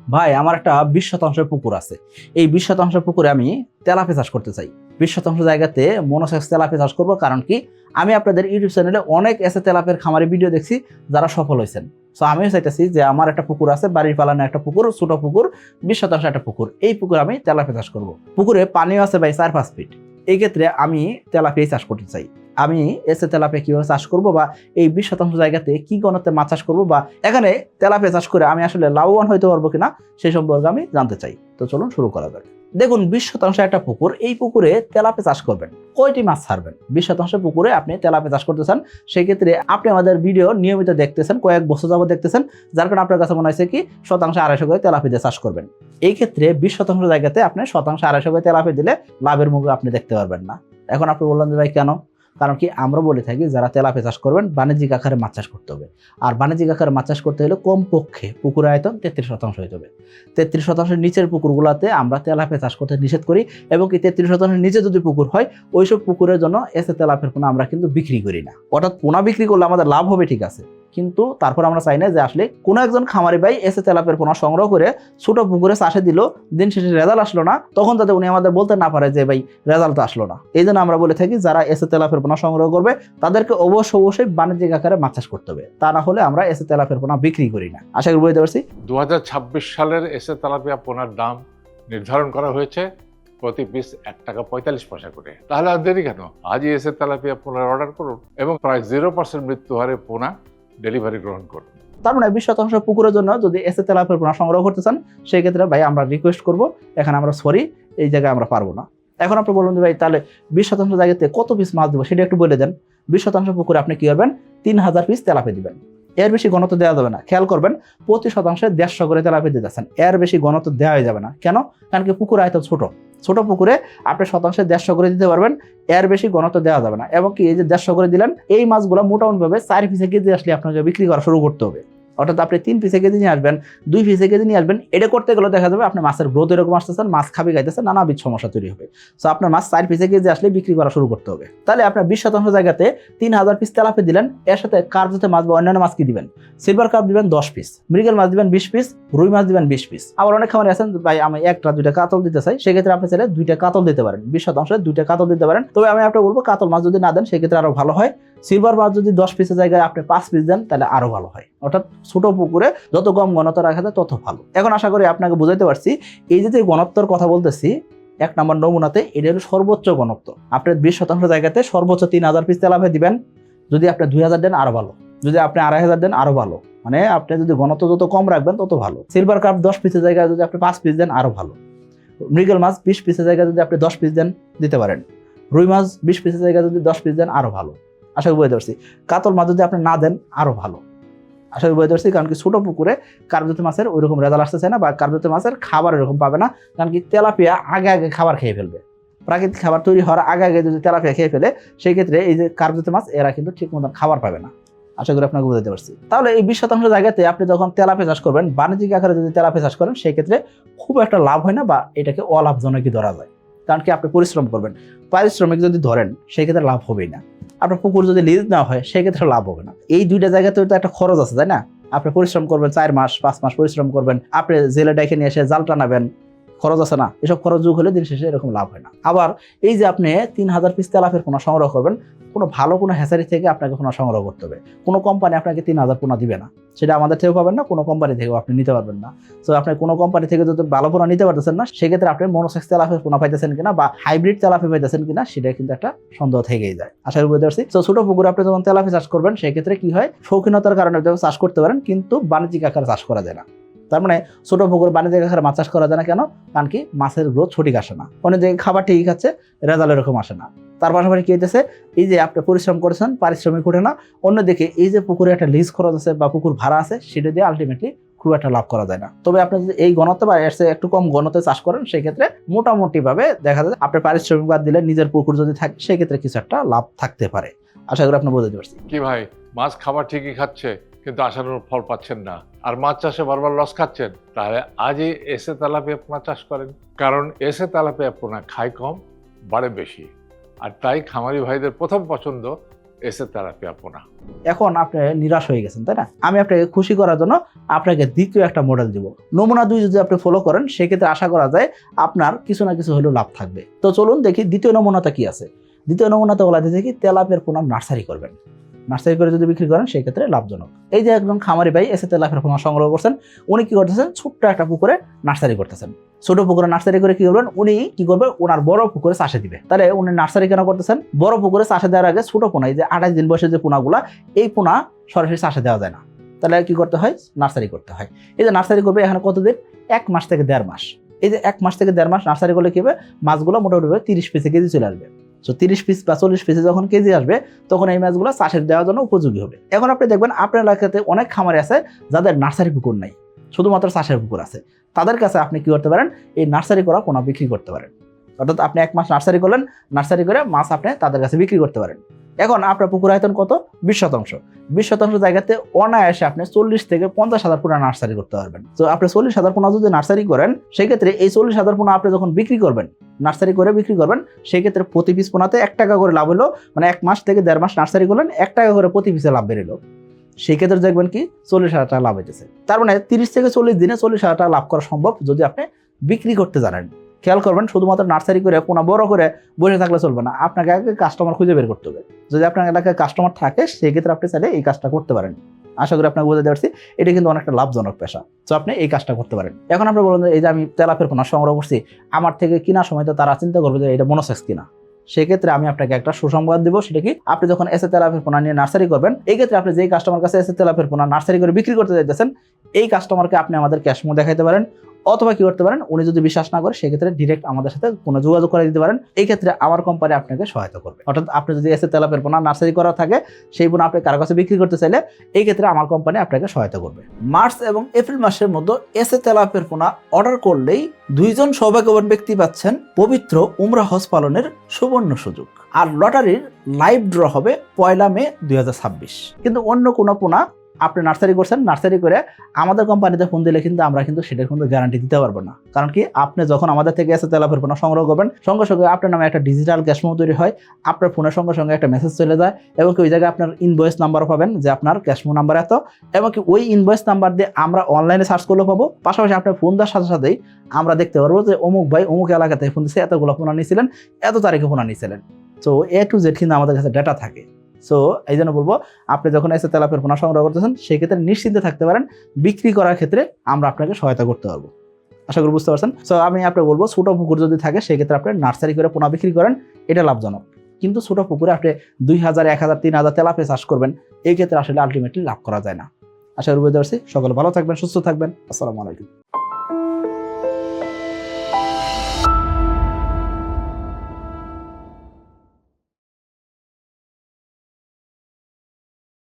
ভাই আমার একটা 20% পুকুর আছে। এই 20% পুকুরে আমি তেলাপিয়া চাষ করতে চাই। 20% জায়গাতে মনোসেক্স তেলাপিয়া চাষ করব, কারণ কি আমি আপনাদের ইউটিউব চ্যানেলে অনেক এসে তেলাপিয়ার খামারি ভিডিও দেখছি যারা সফল হয়েছেন। সো আমিও চাইতেছি যে আমার একটা পুকুর আছে, বাড়ির পালানো একটা পুকুর, ছোট পুকুর, 20% একটা পুকুর, এই পুকুর আমি তেলাপিয়া চাষ করব। পুকুরে পানিও আছে ভাই 4-5 ফিট। এই ক্ষেত্রে আমি তেলাপিয়া চাষ করতে চাই। আমি এসে তেলাপিয়া কিভাবে চাষ করব, বা এই 20% জায়গাতে কি গণতে মাছ চাষ করব, বা এখানে তেলাপিয়া চাষ করে আমি আসলে লাভবান হইতে পারবো কিনা সেই সম্পর্কে আমি জানতে চাই। তো চলুন শুরু করা যাক। দেখুন 20% একটা পুকুর, এই পুকুরে তেলাপিয়া চাষ করবেন, কয়টি মাছ ছাড়বেন? 20% পুকুরে আপনি তেলাপিয়া চাষ করতে চান, সেক্ষেত্রে আপনি আমাদের ভিডিও নিয়মিত দেখতেছেন, কয়েক বছর যাবত দেখতেছেন, যার কারণে আপনার কাছে মনে হয়েছে কি 100-250 করে তেলাপিয়া দিয়ে চাষ করবেন। এই ক্ষেত্রে 20% জায়গাতে আপনি 100-250 করে তেলাপিয়া দিলে লাভের মুখ আপনি দেখতে পারবেন না। এখন আপনি বললেন যে ভাই কেন? কারণ কি আমরা বলে থাকি যারা তেলাপিয়া চাষ করবেন বাণিজ্যিক আকারে মাছ চাষ করতে হবে। আর বাণিজ্যিক আকারে মাছ চাষ করতে হলে কমপক্ষে পুকুরের আয়তন 33% হতে হবে। 33% নিচের পুকুরগুলোতে আমরা তেলাপিয়া চাষ করতে নিষেধ করি, এবং কি 33% নিচে যদি পুকুর হয় ওইসব পুকুরের জন্য এসে তেলাপিয়ার পোনা আমরা কিন্তু বিক্রি করি না। অর্থাৎ পোনা বিক্রি করলে আমাদের লাভ হবে ঠিক আছে, কিন্তু তারপর আমরা চাই না যে আসলে কোনো একজন খামারি ভাই এসে তেলাপিয়ার পোনা সংগ্রহ করে ছোট পুকুরে চাষে দিল, দিন শেষে রেজাল্ট আসলো না, তখন যাতে উনি আমাদের বলতে না পারে যে ভাই রেজাল্ট তো আসলো না। এই জন্য আমরা বলে থাকি যারা এসে তেলাপিয়ার পোনা সংগ্রহ করবে তাদেরকে অবশ্যই বাণিজ্যিক আকারে মাছ চাষ করতে হবে, তা না হলে আমরা এসে তেলাপিয়ার পোনা বিক্রি করি না। আশা করি বুঝতে পারছি। 2026 সালের এসে তেলাপিয়া পোনার দাম নির্ধারণ করা হয়েছে প্রতি পিস ৳1.45 করে। তাহলে আর দেরি কেন? আজই এসে তেলাপিয়া পোনার অর্ডার করুন এবং প্রায় 0% মৃত্যু হারে পোনা ডেলিভারি গ্রহণ করুন। তার মানে 20% পুকুরের জন্য যদি এসে তেলাপিয়ার পোনা সংগ্রহ করতে চান, সেই ক্ষেত্রে ভাই আমরা রিকোয়েস্ট করব, এখানে আমরা সরি, এই জায়গায় আমরা পারবো না। এখন আপনি বলুন যে ভাই তাহলে 20% জায়গাতে কত পিস মাছ দেবো সেটা একটু বলে দেন। 20% পুকুরে আপনি কি করবেন? 3000 পিস তেলাপিয়া দিবেন। এর বেশি ঘনত্ব দেওয়া যাবে না। খেয়াল করবেন প্রতি শতাংশে 150 করে তেলাপিয়া দিতেছেন, এর বেশি ঘনত্ব দেওয়া যাবে না। কেন? কারণ কি পুকুর আয়তন ছোট পুকুরে আপনি শতাংশে 150 করে দিতে পারবেন, এর বেশি ঘনত্ব দেওয়া যাবে না। এবং কি এই যে 150 করে দিলেন, এই মাছগুলো মোটামুটি ভাবে 4 পিসে কেজি আসলে আপনাকে বিক্রি করা শুরু করতে হবে। অর্থাৎ আপনি 3 পিসে কেজি নিয়ে আসবেন, 2 পিসে কেজি নিয়ে আসবেন। এটা করতে গেলে দেখা যাবে আপনি মাছের গ্রোথ এরকম আসতেছেন, মাছ খাবি খাইতেছেন, নানাবিধ সমস্যা তৈরি হবে। সো আপনার মাছ 4 পিসে কেজি আসলে বিক্রি করা শুরু করতে হবে। তাহলে আপনার 20% জায়গাতে 3000 পিস তেলাপিয়া দিলেন, এর সাথে কার্প জাতীয় মাছ বা অন্যান্য মাছ কি দিবেন? সিলভার কার্প দিবেন 10 পিস, মৃগেল মাছ দিবেন 20 পিস, রুই মাছ দিবেন 20 পিস। আবার অনেক খামারি আছেন ভাই আমি 1-2টা কাতল দিতে চাই, সেক্ষেত্রে আপনি চাইলে 2টা কাতল দিতে পারেন, 20% 2টা কাতল দিতে পারেন। তবে আমি আপনাকে বলবো কাতল মাছ যদি না দেন সেক্ষেত্রে আরো ভালো হয়। সিলভার মাছ যদি 10 পিসের জায়গায় আপনি 5 পিস দেন তাহলে আরো ভালো হয়। অর্থাৎ ছোট পুকুরে যত কম ঘনত্ব রাখা যায় তত ভালো। এখন আশা করি আপনাকে বুঝাইতে পারছি। এই যে ঘনত্বর কথা বলতেছি, 1 নম্বর নমুনাতে এটা হলো সর্বোচ্চ ঘনত্ব। আপনি 20% জায়গাতে সর্বোচ্চ 3000 পিস তেলাপিয়া দিবেন। যদি আপনি 2000 দেন আরো ভালো, যদি আপনি 2500 দেন আরো ভালো। মানে আপনি যদি ঘনত্ব যত কম রাখবেন তত ভালো। সিলভার কার্প 10 পিসের জায়গায় যদি আপনি 5 পিস দেন আরো ভালো। মৃগেল মাছ 20 পিসের জায়গায় যদি আপনি 10 পিস দেন দিতে পারেন। রুই মাছ 20 পিসের জায়গায় যদি 10 পিস দেন আরো ভালো। আশা করি বুঝতে পারছি। কাতল মাছ যদি আপনি না দেন আরো ভালো। আশা করি বুঝতে পারছি। কারণ কি ছোট পুকুরে কার্পজাতীয় মাছের ওইরকম রেজাল্ট আসতেছে না, বা কার্পজাতীয় মাছের খাবার এরকম পাবে না। কারণ কি তেলাপিয়া আগে খাবার খেয়ে ফেলবে। প্রাকৃতিক খাবার তৈরি হওয়ার আগে যদি তেলাপিয়া খেয়ে ফেলে, সেই ক্ষেত্রে এই যে কার্পজাতীয় মাছ এরা কিন্তু ঠিক মতন খাবার পাবে না। আশা করি আপনাকে বুঝতে পারছি। তাহলে এই 20% জায়গাতে আপনি যখন তেলাপিয়া চাষ করবেন, বাণিজ্যিক আকারে যদি তেলাপিয়া চাষ করেন, সেই ক্ষেত্রে খুব একটা লাভ হয় না, বা এটাকে অলাভজনকই ধরা যায়। কারণ কি আপনি পরিশ্রম করবেন, পারিশ্রমিক যদি ধরেন সেই ক্ষেত্রে লাভ হবেই না। আপনার পুকুর যদি লিজ না হয় সেই ক্ষেত্রে লাভ হবে না। এই 2টা জায়গাতে তো একটা খরচ আছে, তাই না? আপনি পরিশ্রম করবেন 4 মাস 5 মাস পরিশ্রম করবেন, আপনি জেলে ডাইকে নিয়ে এসে জাল টানাবেন, খরচ আছে না? এসব খরচ যোগ হলে দিন শেষে এরকম লাভ হয় না। আবার এই যে আপনি 3000 পিস তেলাপিয়ার পোনা সংগ্রহ করবেন, কোনো ভালো কোনো হ্যাচারি থেকে আপনাকে পোনা সংগ্রহ করতে হবে। কোনো কোম্পানি আপনাকে 3000 পোনা দিবে না, সেটা আমাদের থেকেও পাবেন না, কোনো কোম্পানি থেকেও আপনি নিতে পারবেন না। তো আপনি কোনো কোম্পানি থেকে যদি ভালো পোনা নিতে পারতেছেন না, সেক্ষেত্রে আপনি মনোসেক্স তেলাপিয়ার পোনা পাইতেছেন কিনা বা হাইব্রিড তেলাপিয়া পাইতেছেন কিনা সেটা কিন্তু একটা সন্দেহ থেকেই যায়। আশা করি বুঝতে পারছি। তো ছোট পুকুরে আপনি যখন তেলাপিয়া চাষ করবেন, সেক্ষেত্রে কি হয়, শৌখিনতার কারণে চাষ করতে পারেন, কিন্তু বাণিজ্যিক আকারে চাষ করা যায় না। তার মানে ছোট পুকুর বাণিজ্যিক আকারে মাছ চাষ করা যায় না কেন? কারণ কি মাছের গ্রোথ সঠিক আসে না, অনেক জায়গায় খাবার ঠিকই খাচ্ছে, রেজাল্ট এরকম আসে না। তার পাশাপাশি কি হইতেছে, এই যে আপনি পরিশ্রম করেছেন পারিশ্রমিক ওঠে না, অন্যদিকে এই যে পুকুরে একটা লিজ খরচ আছে বা পুকুর ভাড়া আছে, সেটা দিয়ে আলটিমেটলি খুব একটা লাভ করা যায় না। তবে আপনি যদি এই ঘনত্ব বা এর চেয়ে একটু কম ঘনত্বে চাষ করেন, সেই ক্ষেত্রে মোটামুটি ভাবে দেখা যায় আপনি পারিশ্রমিক বাদ দিলে নিজের পুকুর যদি থাকে, সেই ক্ষেত্রে কিছু একটা লাভ থাকতে পারে। আশা করি আপনি বুঝতে পারছি। কি ভাই, মাছ খাবার ঠিকই খাচ্ছে কিন্তু আশানুরূপ ফল পাচ্ছেন না, আর মাছ চাষে বারবার লস খাচ্ছেন? তাহলে আজই এসে তেলাপিয়া পোনা চাষ করেন। কারণ এসে তেলাপিয়া পোনা খায় কম, বাড়ে বেশি। আর তাই খামারি ভাইদের প্রথম পছন্দ এসে তেলাপিয়া পোনা। এখন আপনি নিরাশ হয়ে গেছেন, তাই না? আমি আপনাকে খুশি করার জন্য আপনাকে দ্বিতীয় একটা মডেল দিব। নমুনা 2 যদি আপনি ফলো করেন সেক্ষেত্রে আশা করা যায় আপনার কিছু না কিছু হলেও লাভ থাকবে। তো চলুন দেখি দ্বিতীয় নমুনাটা কি আছে। দ্বিতীয় নমুনাতে বলা যায় কি তেলাপিয়ার পোনা নার্সারি করবেন। নার্সারি করে যদি বিক্রি করেন সেই ক্ষেত্রে লাভজনক। এই যে একজন খামারি ভাই এসে তেলাপিয়ার পোনা সংগ্রহ করছেন, উনি কি করতেছেন, ছোট্ট একটা পুকুরে নার্সারি করতেছেন। ছোট পুকুরে নার্সারি করে কি করবেন, উনি কি করবেন, ওনার বড় পুকুরে চাষে দিবে। তাহলে উনি নার্সারি কেন করতেছেন? বড় পুকুরে চাষে দেওয়ার আগে ছোট পোনা, এই যে 28 দিন বয়সের যে পোনাগুলা, এই পোনা সরাসরি চাষে দেওয়া যায় না। তাহলে কি করতে হয়, নার্সারি করতে হয়। এই যে নার্সারি করবে এখানে কতদিন, 1 মাস থেকে 1.5 মাস। এই যে 1 মাস থেকে 1.5 মাস নার্সারি করলে কি হবে, মাছগুলো মোটামুটি 30 পিসে কেজি চলে আসবে। তো 30 পিস বা 40 পিসে যখন কেজি আসবে তখন এই মাছগুলো চাষে দেওয়ার জন্য উপযোগী হবে। এখন আপনি দেখবেন আপনার এলাকাতে অনেক খামারি আছে যাদের নার্সারি পুকুর নাই, শুধুমাত্র চাষের পুকুর আছে। তাদের কাছে আপনি কি করতে পারেন, এই নার্সারি করা পোনা বিক্রি করতে পারেন। অর্থাৎ আপনি 1 মাস নার্সারি করলেন, নার্সারি করে মাছ আপনি তাদের কাছে বিক্রি করতে পারেন। এখন আপনার পুকুর আয়তন কত, 20%। 20% জায়গাতে অনায়াসে আপনি 40 থেকে 50,000 পোনা নার্সারি করতে পারবেন। তো আপনি 40,000 পোনা যদি নার্সারি করেন, সেই ক্ষেত্রে এই 40,000 পোনা আপনি যখন বিক্রি করবেন, নার্সারি করে বিক্রি করবেন, সেই ক্ষেত্রে প্রতি পিস পোনাতে 1 টাকা করে লাভ হলো। মানে 1 মাস থেকে 1.5 মাস নার্সারি করলেন, 1 টাকা করে প্রতি পিসে লাভ বেরোলো। সেই ক্ষেত্রে দেখবেন কি 40,000 টাকা লাভ হইতেছে। তার মানে 30 থেকে 40 দিনে 40,000 টাকা লাভ করা সম্ভব যদি আপনি বিক্রি করতে জানেন। খেয়াল করবেন, শুধুমাত্র নার্সারি করে পোনা বড় করে বসে থাকলে চলবে না, আপনাকে আগে কাস্টমার খুঁজে বের করতে হবে। যদি আপনার এলাকায় কাস্টমার থাকে সেই ক্ষেত্রে আপনি চাইলে এই কাজটা করতে পারেন। আশা করি আপনাকে বুঝতে পারছি, এটা কিন্তু অনেকটা লাভজনক পেশা। তো আপনি এই কাজটা করতে পারেন। এখন আপনি বলুন, এই যে আমি তেলাপিয়ার পোনা সংগ্রহ করছি, আমার থেকে কেনার সময় তো তারা চিন্তা করবে যে এটা মনোসেক্স কিনা। সেক্ষেত্রে আমি আপনাকে একটা সুসংবাদ দিব, সেটা কি, আপনি যখন এসে তেলাপিয়ার পোনা নিয়ে নার্সারি করবেন, এই ক্ষেত্রে আপনি যেই কাস্টমার কাছে এসে তেলাপিয়ার পোনা নার্সারি করে বিক্রি করতে চাইতেছেন, এই কাস্টমারকে আপনি আমাদের ক্যাশ মেমো দেখাইতে পারেন, অথবা কি করতে পারেন, উনি যদি বিশ্বাস না করে সেক্ষেত্রে ডিরেক্ট আমাদের সাথে কোনো যোগাযোগ করে দিতে পারেন। এই ক্ষেত্রে আমার কোম্পানি আপনাকে সহায়তা করবে। অর্থাৎ আপনি যদি এসে তেলাপিয়ার পোনা নার্সারি করা থাকে, সেই পোনা আপনি কারো কাছে বিক্রি করতে চাইলে এই ক্ষেত্রে আমার কোম্পানি আপনাকে সহায়তা করবে। মার্চ এবং এপ্রিল মাসের মধ্যে এসে তেলাপিয়ার পোনা অর্ডার করলেই 2 জন সৌভাগ্যবান ব্যক্তি পাচ্ছেন পবিত্র উমরা হজ পালনের সুবর্ণ সুযোগ। আর লটারির লাইভ ড্র হবে 1 মে 2026। কিন্তু অন্য কোনো পোনা আপনি নার্সারি করছেন, নার্সারি করে আমাদের কোম্পানিতে ফোন দিলে কিন্তু আমরা কিন্তু সেটার কিন্তু গ্যারান্টি দিতে পারবো না। কারণ কি, আপনি যখন আমাদের থেকে এসে তেলাপিয়ার পোনা সংগ্রহ করবেন, সঙ্গে সঙ্গে আপনার নামে একটা ডিজিটাল ক্যাশ মেমো তৈরি হয়, আপনার ফোনের সঙ্গে সঙ্গে একটা মেসেজ চলে যায়, এবং ওই জায়গায় আপনার ইনভয়েস নাম্বার পাবেন যে আপনার ক্যাশ মেমো নাম্বার এত, এবং কি ওই ইনভয়েস নাম্বার দিয়ে আমরা অনলাইনে সার্চ করলে পাবো। পাশাপাশি আপনার ফোন দেওয়ার সাথে সাথেই আমরা দেখতে পারবো যে অমুক ভাই অমুক এলাকাতে ফোন দিচ্ছে, এতগুলো পোনা নিয়েছিলেন, এত তারিখে পোনা নিয়েছিলেন। তো A to Z কিন্তু আমাদের কাছে ডেটা থাকে। সো এই জন্য বলবো, আপনি যখন এসে তেলাপিয়ার পোনা সংগ্রহ করতেছেন সেই ক্ষেত্রে নিশ্চিন্তে থাকতে পারেন, বিক্রি করার ক্ষেত্রে আমরা আপনাকে সহায়তা করতে পারবো। আশা করি বুঝতে পারছেন। সো আমি আপনাকে বলবো, ছোট পুকুর যদি থাকে সেই ক্ষেত্রে আপনি নার্সারি করে পোনা বিক্রি করেন, এটা লাভজনক। কিন্তু ছোট পুকুরে আপনি 2,000, 1,000, 3,000 তেলাপিয়া চাষ করবেন, এই ক্ষেত্রে আসলে আলটিমেটলি লাভ করা যায় না। আশা করি বুঝতে পারছি। সকলে ভালো থাকবেন, সুস্থ থাকবেন। আসসালামু আলাইকুম।